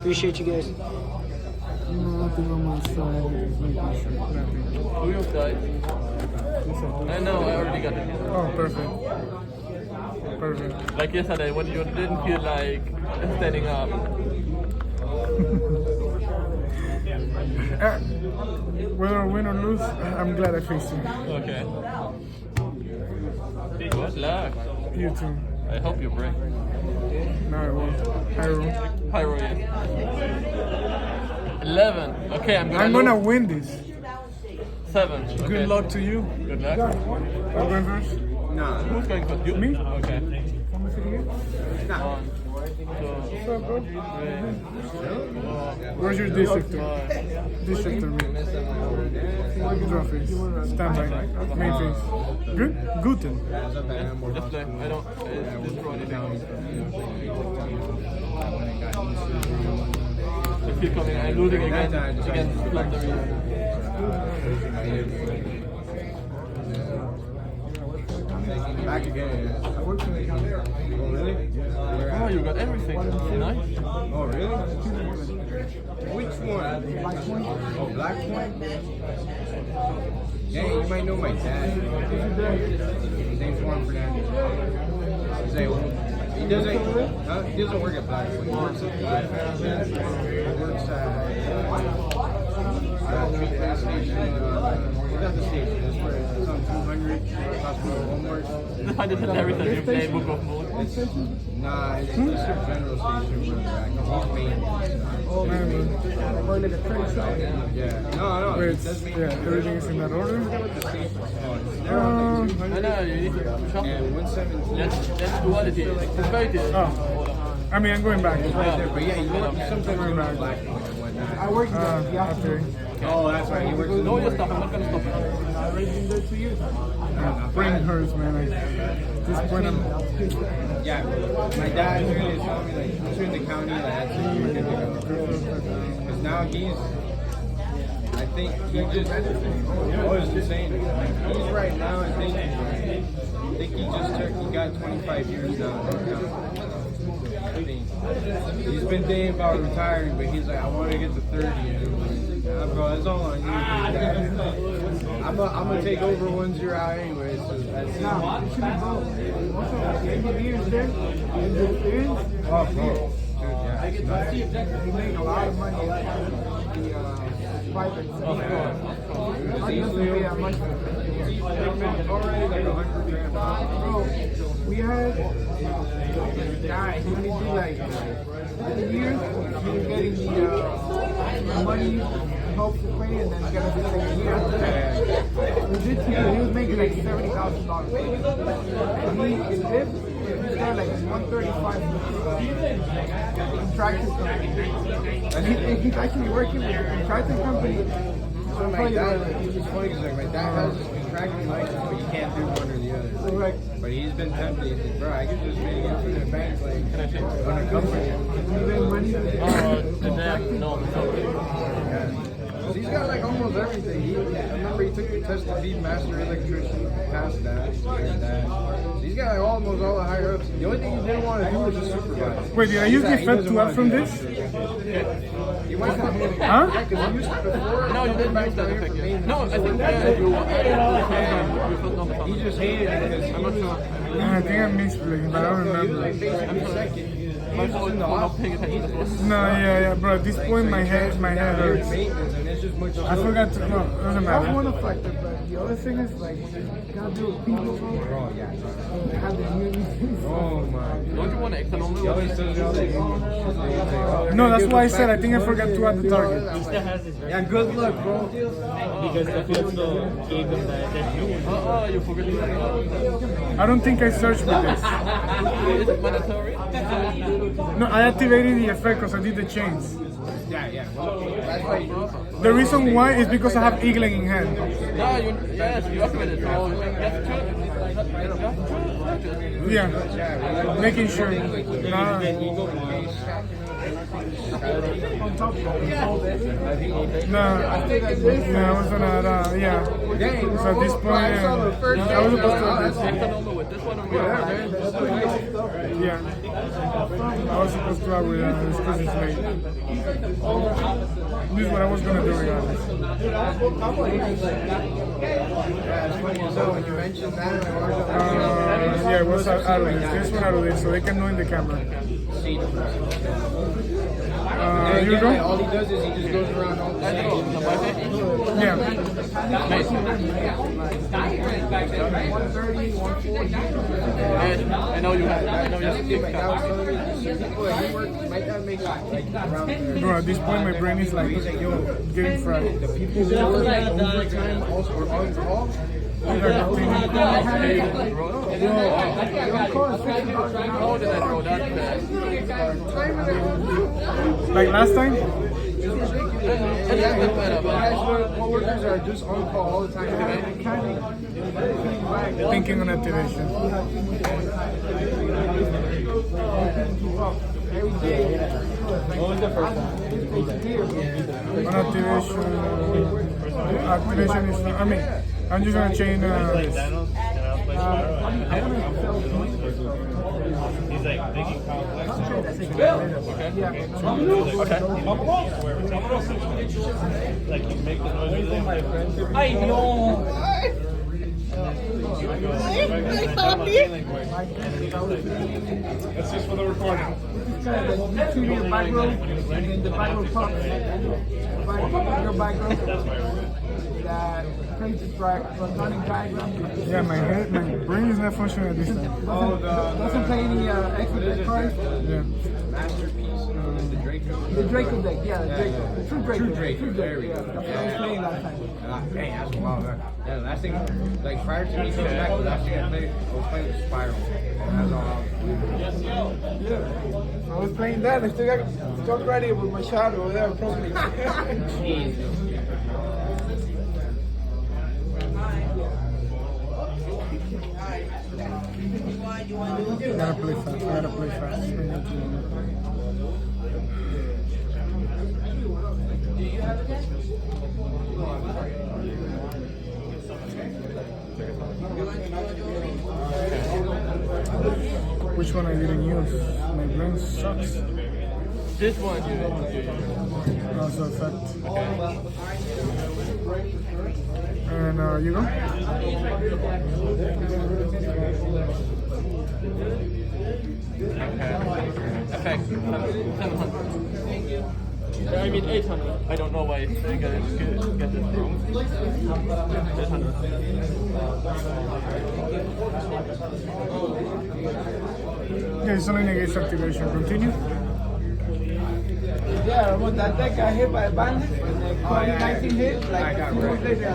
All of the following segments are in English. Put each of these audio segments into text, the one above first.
Appreciate you guys. Nothing on my side is making sure. Nothing. Wheels, guys. I know, I already got it. Oh, perfect. Perfect. Like yesterday when you didn't feel like standing up. Whether win or lose, I'm glad I faced you. Okay. Good luck. You too. I hope you break. No, I won't. Pyro. Pyro, yes. 11. Okay, I'm gonna win this. 7. Okay. Good luck to you. Good luck. I'm going first. Nah. Who's going first? You? Me? Okay. Come with you. 1, 2, What's up, bro? 3, 4. Where's your districtor? Districtor, me. Draw face. Stand by. Main face. Good? Guten. Just play. I don't draw anything. I feel coming. I'm losing again against Flanders. Back again. I worked in the county. Oh, really? Oh, you got everything. Nice. Oh, really? Which one? Oh, Black Point? Yeah, you might know my dad. His name's Juan Fernandez. He doesn't work at Black Point. He works at Black Point. He works at the station. Not the station. That's where it's on 200. Hospital Walmart. I didn't everything. You play Book of Moon. Nah, it's just a general station for the back. He's main. Oh, man. Yeah. No. Wait, everything is in that order? I know, you need to shop. And 117. That's duality. It's very good. Oh. I mean, I'm going back. But yeah, you work sometimes Going back. Black and whatnot. I work in the After. Oh, that's right. He works in the No, your stuff. I'm not gonna stop it. Brain hurts, man. At this point, I'm. Yeah, my dad really told me like once you're in the county, like that's it, you're good to go. Because now I think he just, I was just saying, he's right now, I think he got 25 years now. I think he's been thinking about retiring, but he's like, I want to get to 30. And bro, that's all I need. I'm gonna take over once you're out anyway, so that's it. Oh, bro. Dude, yeah. He made a lot of money at the private sector. I used to pay that much. Already like 100 grand. Bro, we had a guy, he only did like 2 years, he was getting the money, help to pay, and then he got to do like a year. He did 2 years, he was making like $70,000. And he lived, he got like 135 contractor company. And he's actually working with a contractor company. So my dad, it's funny because like my dad has this contracting license, but you can't do one or the other. So like, But he's been tempted. He's like, bro, I could just make it through the bank, like, on a company. you make money with No, sorry. He's got like almost everything. I remember he took the test to be master electrician, passed that, and that. So he's got like almost all the higher ups. The only thing he didn't want to do was just supervise. Wait, did I use the effect to add from this? He went from Huh? because he used it before. No, you didn't use that effect yet. No, I think you He just hated it because I'm not sure. I think I misplayed, but I don't he was remember. like basically second. My fault for not paying attention to this. No, yeah, bro. At this point, my head hurts. Maintenance, and it's just much. I forgot to. No, doesn't that's matter. one factor, but the other thing is like when you gotta do with people, bro, Oh yeah. they have the union. Oh my. Don't you want extra normal? He always tells me all that. No, that's why I said I think I forgot to add the target. Yeah, good luck, bro. Because the field still gave them that new one. Oh, you forgot to I don't think I searched with this. Is it mandatory? No, I activated the effect because I did the chains. Yeah. That's why. The reason why is because I have eagling in hand. Yeah, yes, you activated it. So you have to. Yeah, making sure. Nah. On top of it. No, I was on yeah. So at this point, I was supposed to have this. With this one over here. Yeah. I was supposed to have with this because it's late. This is what I was going to do regardless. So when you mentioned that, Yeah, it was out of this. This one out of this, so they can know in the camera. You go? all he does is he just goes around all the stations. Yeah. 130, 140. I know you have. I know you have Like I was telling you, he works, my dad makes like around there. Bro, at this point, my brain is like getting fried. The people who work overtime also or on call, How did that go that fast? Like last time? co-workers are just on call all the time. Thinking on activation. What was the first one? On activation. Activation is. I mean, I'm just gonna change this. He's like thinking complex. Like you make the noise with him. Ay, no. That's just for the recording. Kind of the TV back row, and then the back row pump. Your back row. That crazy track, running diagram. Yeah, my brain is not functioning at this time. Doesn't play any extra cards. Yeah. Masterpiece, the Draco. The Draco deck, yeah, the Draco. The true Draco. True Draco, there we go. Yeah, that's what I was playing last time. Dang, that's wild. Yeah, the last thing, like prior to me coming back, the last thing I was playing with Spiral. That's all I was I was playing that. I still got stuck ready with my shot over there. Probably. Gotta play fast. Gotta play fast. Which one I didn't use? My brain sucks. This one, you. Also effect. And you go? Effect 700. I mean 800. I don't know why I get this wrong. 800. Okay, it's only negates activation. Continue. Yeah, when that deck got hit by a bandit, and then COVID-19 hit, like I got 2 months wrecked. later, I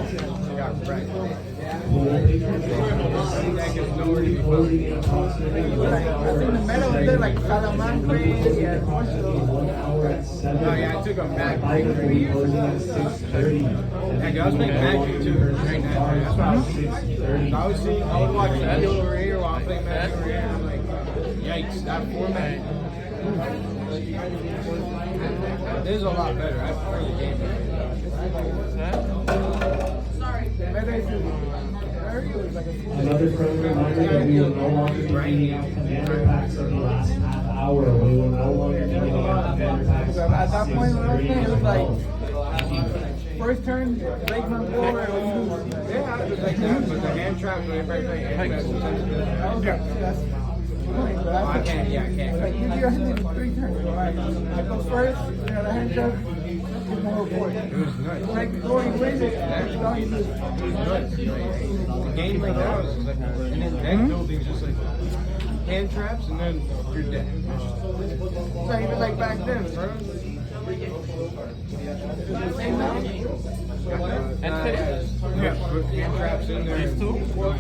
got wrecked. like, I think the metal was there, like Salamanca, yeah, a bunch of those. Oh yeah, I took a Mac break 3 years ago. Yeah, I was playing Magic too during that time. That's what I was seeing. I was watching video over here while I'm playing Magic over here. And I'm like, yikes, that format. This is a lot better. I prefer the game. Another friendly reminder that we will no longer be giving out commander packs in the last half hour. We will no longer be giving out commander packs. So at that point when I was playing, it was like first turn, break my board, or lose. Yeah, it was like that, but the hand trap, when everybody play hand trap, sometimes it doesn't. Yeah. That's funny, but I can't, yeah, I can't. like you do your hand in 3 turns. So I go first, you know, the hand trap, get my whole board. It was nuts. Like going win it, that's all you do. It was nuts. The game like that was just like, and then deck building just like hand traps, and then you're dead. So even like back then, bro. And now, Yeah. Put hand traps in there. These two? more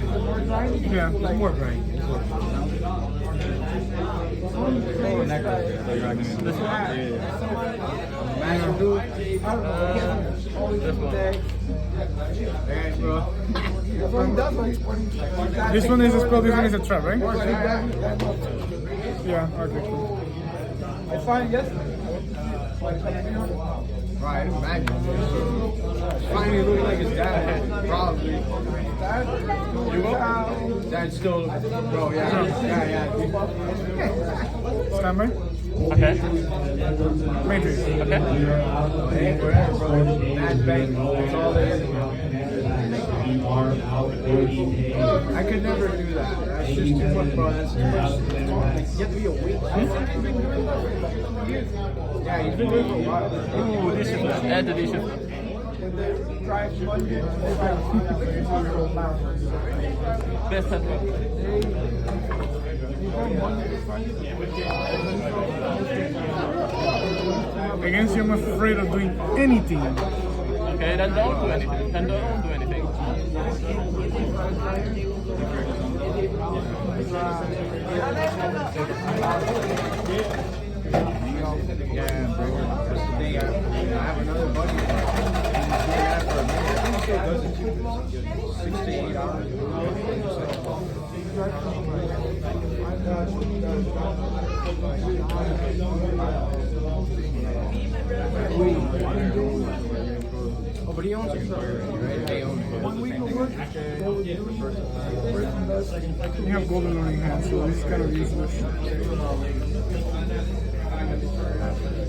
grinding. Yeah. It's more grind. Master dude. I don't know. Always do that. Man, bro. That's what he does when he's This one is a spell, this one is a trap, right? that much. Yeah, okay, cool. I find yesterday. Right, imagine. Finally look like his dad. Probably. Dad's still, bro, yeah. Stand by. Okay. Main face. Okay. Hey, whatever, bro. Dad's bang. That's all there is. I could never do that. That's just too much, bro. That's too much. You have to be a week. Yeah, he's been doing it for a while. Ooh, this is add the dish. Best pepper. Against you, I'm afraid of doing anything. Okay, then don't do anything. Then don't do anything. Yeah, bro. That's the thing. I have another buddy. He's doing that for a minute. I think he still does it too. 6 to 8 hours. Oh, but he owns it, right? They own it. 1 week of work, You have golden learning hands, so it's kind of useless.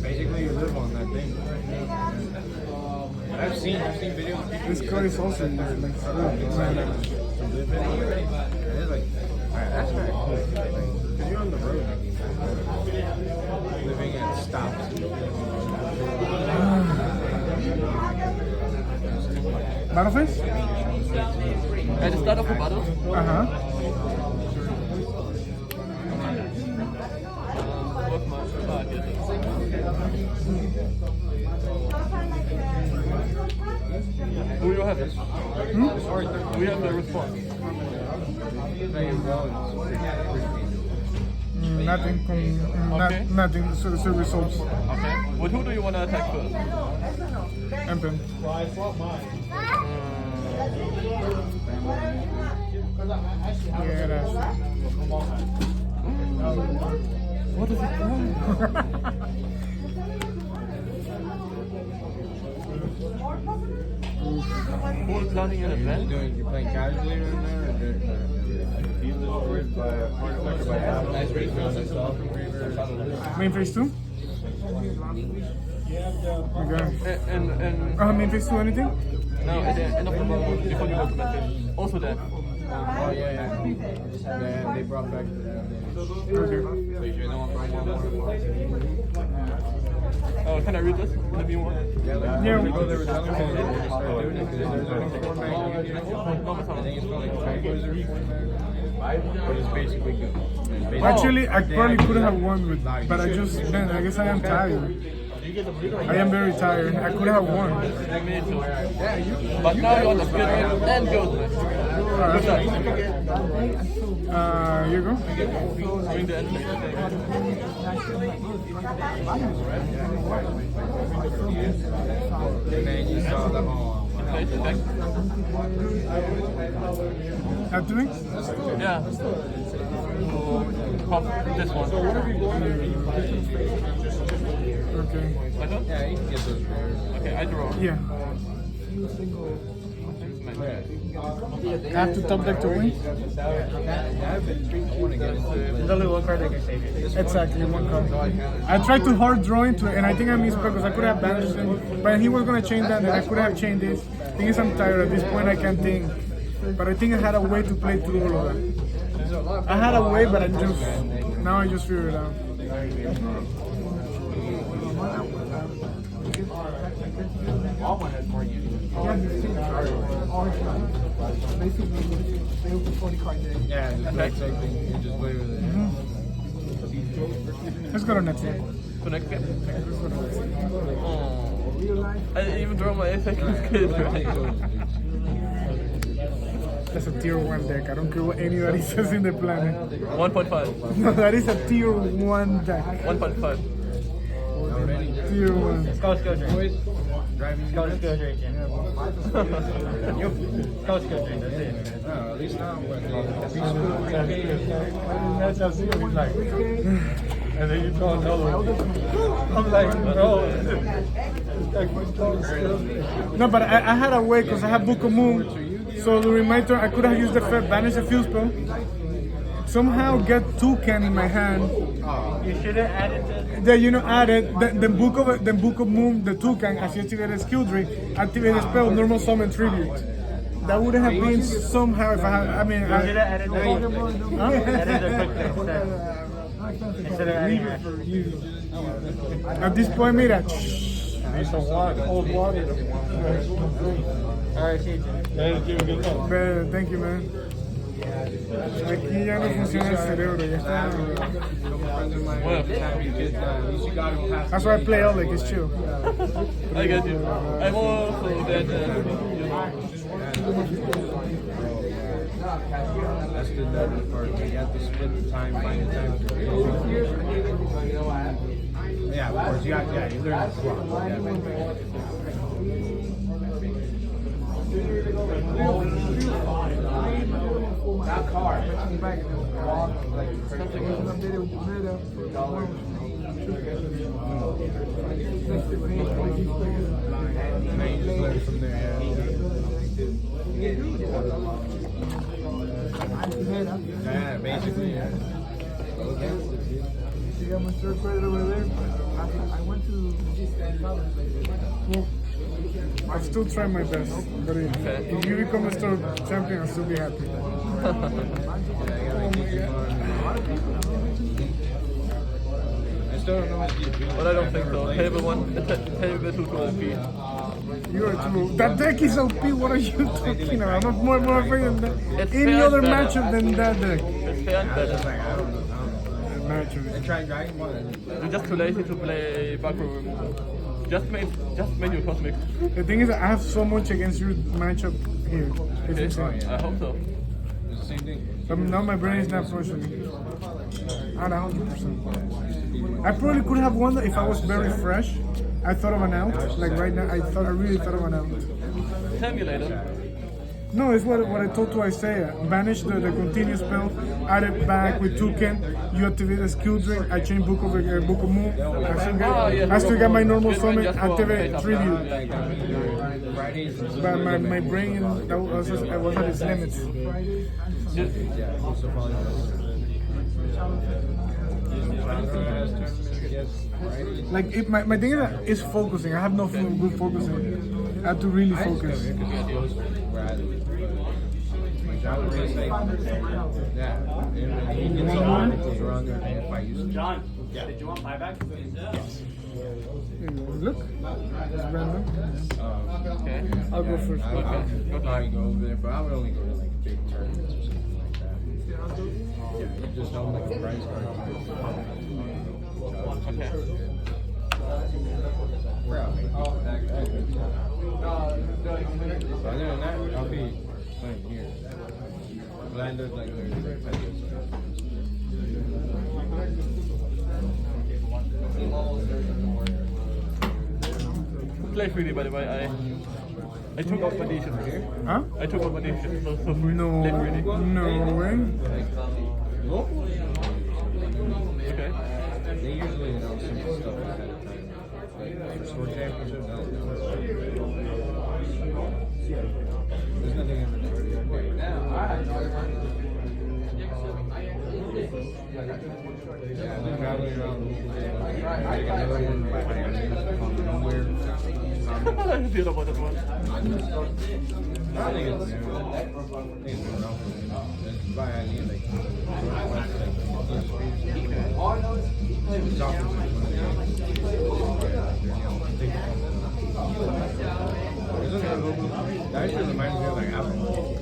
Basically, you live on that thing. I've seen videos. This car is also useless. It's like, alright, that's very cool. Because you're on the road. Living at stops. Battle face? At the start of the battle, Uh-huh. do you have it? We have the response. Nothing. Okay. Nothing. So the results. Okay. But who do you want to attack first? Empen. Yeah, that's. What is it called? Full planning in advance? You playing casually right now? Main phase 2? Okay. And Main phase 2 anything? now at the end of the month, before you go to mention, also there. Oh, yeah. Yeah, they brought back the... Okay. Can I read this in the meanwhile? Yeah. They were telling me they just started doing it because there's like a format. I think it's called like Track Wizard. But it's basically good. Actually, I probably could have won with, but I just, man, I guess I am tired. I am very tired. I could have won. Me too. But now you're on the good end and good list. Good luck. You go. Bring the end. And then you saw the whole... Place attack. After me? Yeah. Pop this one. Okay. Like that? Yeah, you can get those rares. Okay, I draw. Yeah. I have to top deck to win? I want to get into it. There's only one card that can save you. Exactly, one card. I tried to hard draw into it, and I think I missed because I could have banished him. But he was going to change that, and I could have changed this. The thing is, I'm tired. At this point, I can't think. But I think I had a way to play through all of that. I had a way, but I just... Now I just figured it out. basically, they open 40 card day. Yeah, it's the exact same thing. You just play with it. Let's go to next one. Connect it. Oh. I didn't even draw my second kid. That's a tier 1 deck. I don't care what anybody says in the planet. 1.5. No, that is a tier 1 deck. 1.5. Tier 1. Scout skill drain. Driving Scout skill drain, yeah. Scout skill drain, that's it. at least now what That's how serious it's like. And then you draw another one. I'm like, bro. No, but I had a way because I had Book of Moon. So during my turn, I could have used the banish the fuse spell. Somehow get Toucan in my hand. You should have added the. Then added the Book of Moon, the Toucan, as you activate a skill tree, activate the spell, normal summon tribute. That would have been somehow if I had. I mean, You should have added the. Added the quick instead. Instead of adding that. At this point, mira. Need some water, cold water. Alright, see you. Good luck. Thank you, man. Aquí ya no funciona el cerebro, ya está. That's why I play Eldlich, it's chill. I get you. I'm also that, That's the nervous part. You have to split the time, find the time to yeah, of course. You learn the clock. That car. Back And then you just learn from there. Yeah, basically. Yeah. See, I'm a third credit over there. I went to I'll still try my best, but if you become a store champion, I'll still be happy. I still don't know what you do. but I don't think so. Table 1, table 2 to LP. You are too. That deck is OP. What are you talking about? I'm more afraid of that. It's Any fair other and better. matchup than that deck. It's fair and better. I don't know. Matchup. I tried Dragon Ball. You're just too lazy to play Backroom. Just make your cosmic. The thing is, I have so much against your matchup here. It's Okay? insane. I hope so. It's the same thing. But now my brain is not functioning. At 100%. I probably could have won that if I was very fresh. I thought of an out. Like right now, I really thought of an out. Tell me later. No, it's what I told to Isaiah. Banish the continuous spell, add it back with Toucan, you activate the skill drink, I change Book of Moon, I still got my normal summon, activate tribute. But my brain was at its limits. Like my thing is focusing. I have no good focusing. I have to really focus. John, did you want buyback? Yes. Look, it's random. Okay. I'll go first. I would probably go over there, but I would only go to like big tournaments or something like that. Yeah, you just don't like a prize card. Okay. Other than that, I'll be playing here. But I look like Play freely, by the way. I took out my dishes here. Huh? I took out my dishes, so free. No, Play freely. no way. Okay. they usually announce some stuff ahead of time. Like for store championship, there's nothing in the yeah, I've been traveling around like another one by my nowhere. I feel about that one. I think it's been around for it's by idea like that actually reminds me of like Apple.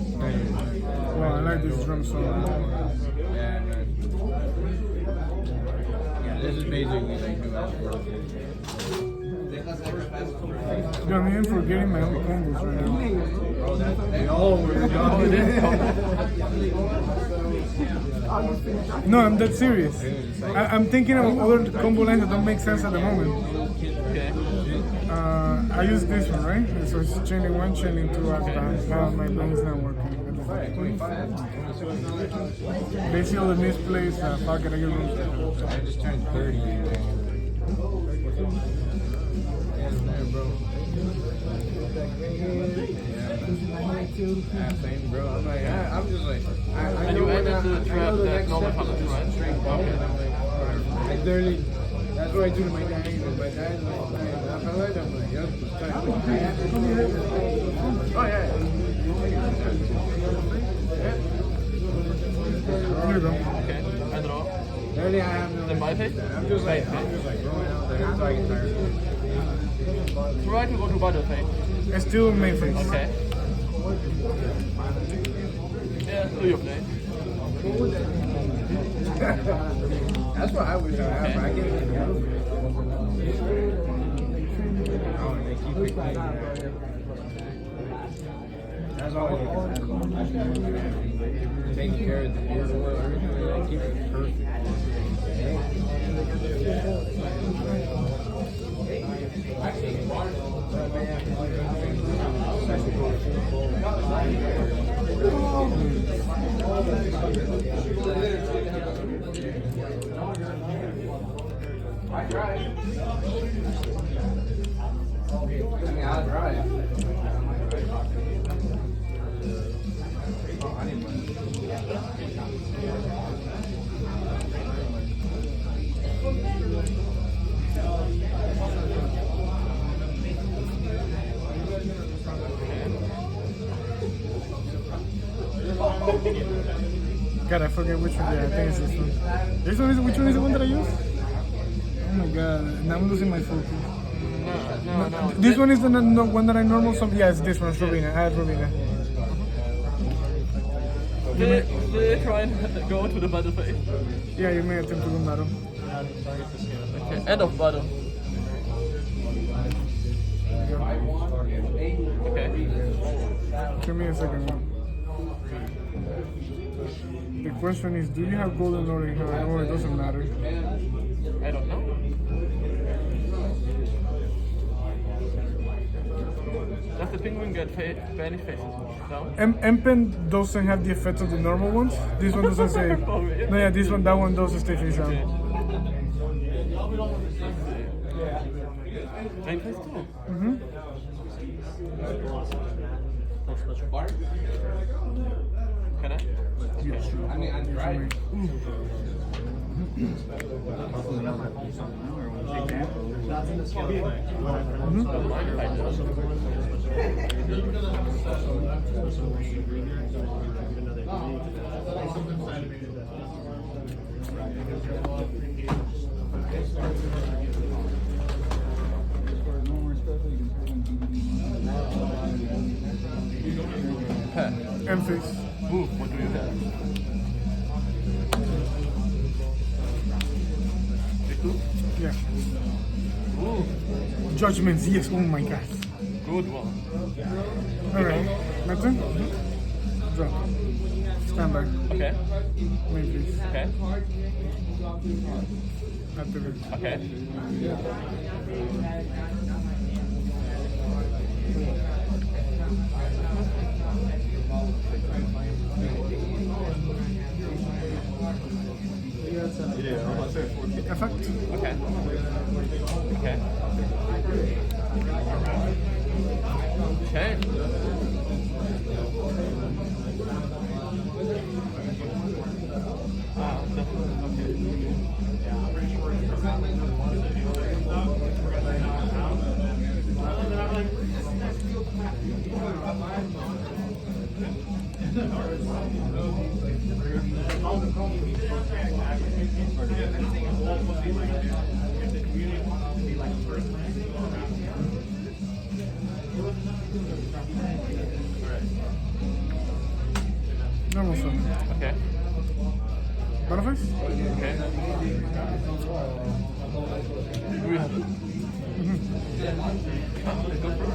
Wow, I like this drum solo. Yeah, man. Yeah, this is basically like new Apple. Yo, I'm even forgetting my own combos right now. No, I'm that serious. I'm thinking of other combo lines that don't make sense at the moment. Okay. I use this one, right? So it's chaining one, chaining two, out. Now my brain's not working. Right, 25, 26. They see all the misplaced pocket I get rooms. I just turned 30. Yeah, man, bro. Yeah, same, bro. I'm like, I'm just like, I And know you when ended the I trap know the that next normal step is happens, just right? straight bucket. I'm like, whatever. I literally, that's what I do to my dad. My dad's like, I felt like I'm like, yep, it's time. Oh, yeah. Here you go. Okay, I draw. Literally, I have no. Then bypass? I'm just like going out there until I get tired. Try to go to battle phase. It's still main face. Okay. Yeah, do your play. That's what I wish I had, but I can't even get them. Oh, they keep it clean. That's all I need. Taking care of the beer oil, everything, they keep it perfect. I tried. I mean, I'll try. God, I forget which one. Yeah, I think it's this one. This one is which one is the one that I use? Oh my god, now I'm losing my focus. No. This one is the one that I normal. Yeah, it's this one, Robina. I had Robina. They try and go to the battle phase. Yeah, you may attempt to go battle. Okay, end of battle. Okay. Give me a second. The question is, do you have golden or in hand? Or it doesn't matter. I don't know. Does the penguin get Spanish faces? No? M-Pen doesn't have the effect of the normal ones. This one doesn't say. Oh, really? No, yeah, that one does stay face down. Main face too? Can I? I mean, I tried. M-Face. Ooh, what do you have? Yeah. Ooh, Judgments, yes, oh my god. good one. Alright, my turn? Drop. Stand by. Okay, Main face. okay, Activate. okay. Effect. Okay. Okay. Okay. Normal summon. Okay. Battle face? Okay. Do we have it? It goes through?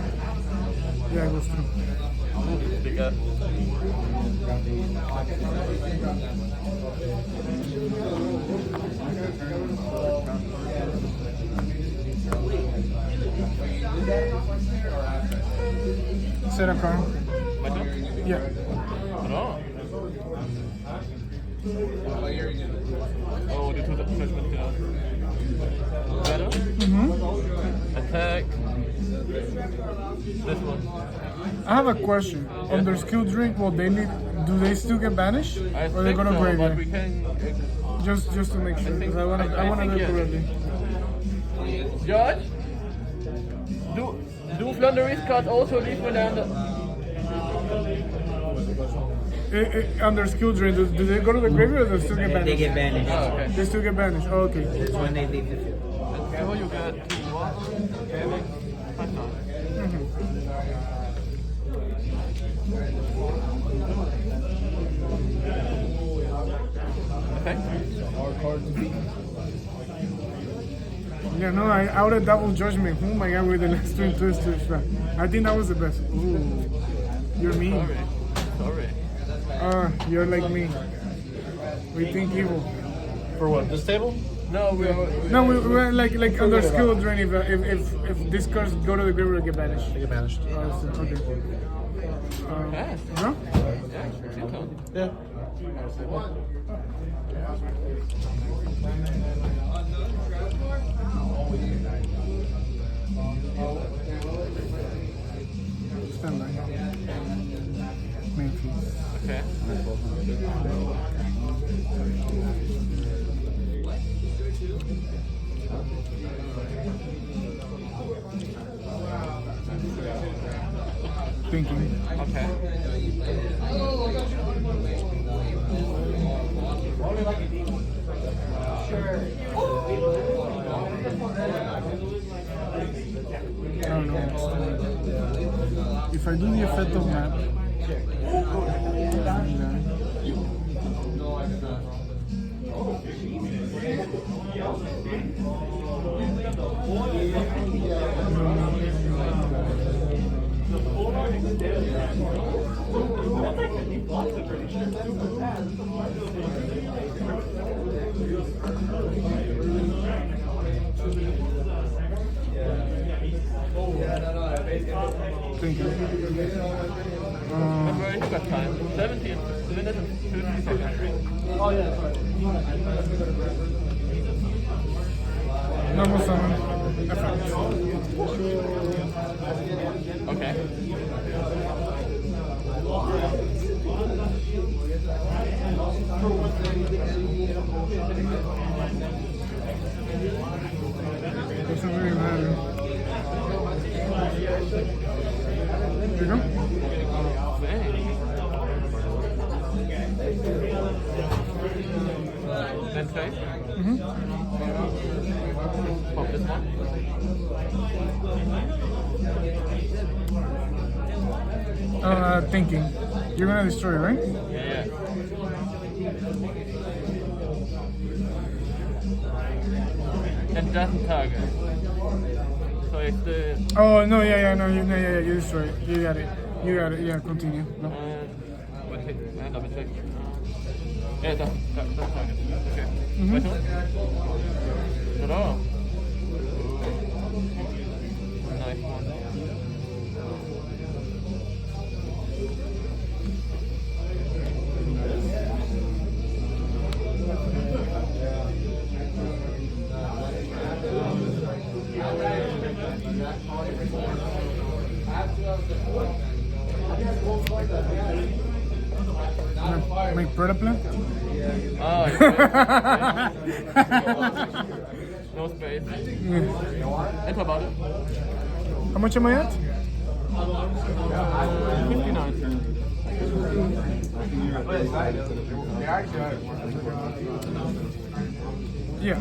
Yeah, it goes through. Big ass. Set a card. My turn? Yeah. Draw. Oh, the two judgment here. Better? Attack. This one. I have a question. On their skill drink, do they still get banished? I Or they think go to so, but graveyard? we can... Just to make sure, because I want to do it yes. correctly. George? Do Flanders cards also leave when they're under... Under skill drain, do they go to the graveyard or they still get banished? They get banished. Oh, okay. They still get banished. Oh, okay. That's when they leave the field. So you get 2 1, damage, 5 9. Effect? Yeah, no, I out of double judgment. Oh my god, with the last twin twisters. I think that was the best. Ooh, you're mean. Sorry. You're like me. We think evil. For what? This table? No, No, we're like under skill drain. If these cards go to the graveyard, get banished. They get banished. Okay. Fast. No? Yeah, it's your turn. Yeah. Stand by. Main piece. Okay. Thinking. Okay. I don't know. If I do the effect of map. Thinking. Remember, you got time. 17 minutes and 50 seconds. Normal summon. Effect. Okay. Doesn't really matter. There you go. Then play. Pop this one. Thinking. You're gonna destroy it, right? Yeah. And doesn't target. So it's the... Oh no, yeah, you destroy it. You got it. Yeah, continue. No. What hit? Double check. Yeah, doesn't target. Okay. Wait, no? Draw. Nice one. Make product plan? Oh, yeah. No space. And how about it? How much am I at? 59. Yeah.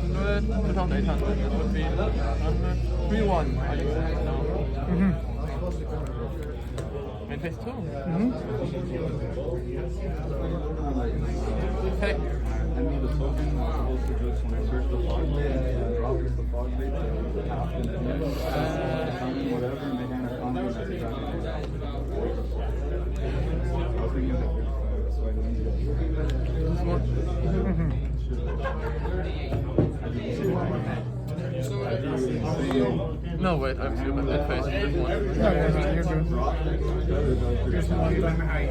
200, 2,800. That would be 100. 3-1. I think no. Main phase 2. Hey. No, wait, I'm still at face. This one. Yeah, you're good. Here's one time.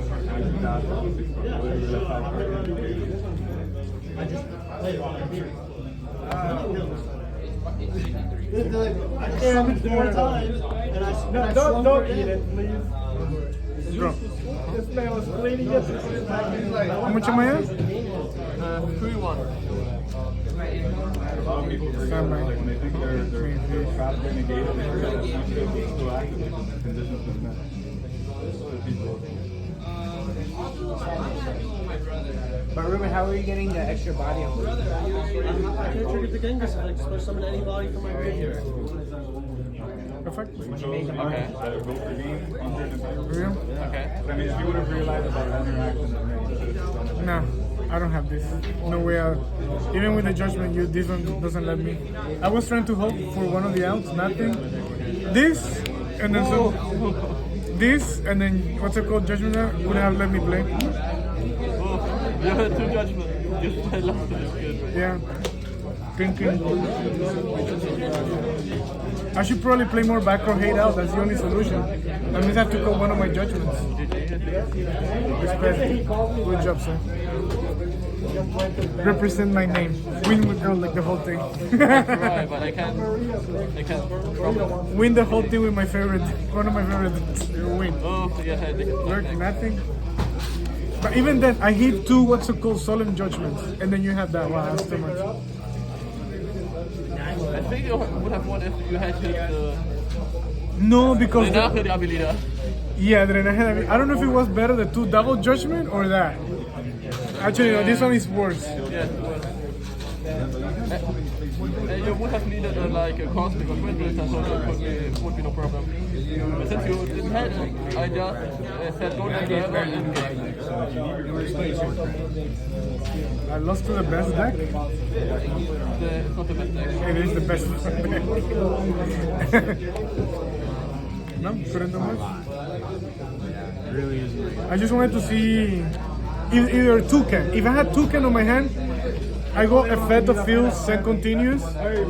Four times, and I don't eat it, please. Bro, This man was cleaning it. how much am I at? 3-1. Stand by. When they think they're faster in the game, they're still active. Conditions is met. But Ruben, how are you getting the extra body on? I can't trigger the Genghis, like, supposed to summon anybody from my grave. Perfect. We chose that go for game, 100 and Real? Okay. I mean, if you would have realized about that interaction, then maybe you should have done it. No, I don't have this. No way out. Even with the judgment, this one doesn't let me. I was trying to hope for one of the outs, nothing. This, and then some. This, and then what's it called? Judgment out would have let me play. Oh, you had 2 judgments. You lost this kid. Yeah. Thinking. I should probably play more back row hate out. That's the only solution. I just have to call one of my judgments. Respect. Good job, sir. Represent my name. Win with Eldlich the whole thing. Right, but I can't. Win the whole thing with my favorite. One of my favorite win. Oh, yes, I did. Look, nothing. But even then, I hit 2 what's it called solemn judgments, and then you have that. Wow, that's too much. I think you would have won if you had hit the No, because Drenaje de habilidad. yeah, Drenaje. I don't know if it was better the 2 double judgment or that. Actually, no, this one is worse. Yes, it was. You would have needed like a cosmic or twin blitz, and so that would be no problem. But since you didn't have it, I just said go to the level and game. I lost to the best deck. It's not the best deck. It is the best deck. No, couldn't do much. I just wanted to see either toucan. If I had toucan on my hand, I go effect of field, send continuous,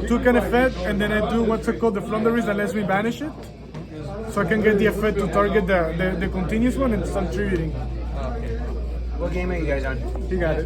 toucan effect, and then I do what's it called, the flunderies that lets me banish it. So I can get the effect to target the continuous one and start tributing. What game are you guys on? You got it.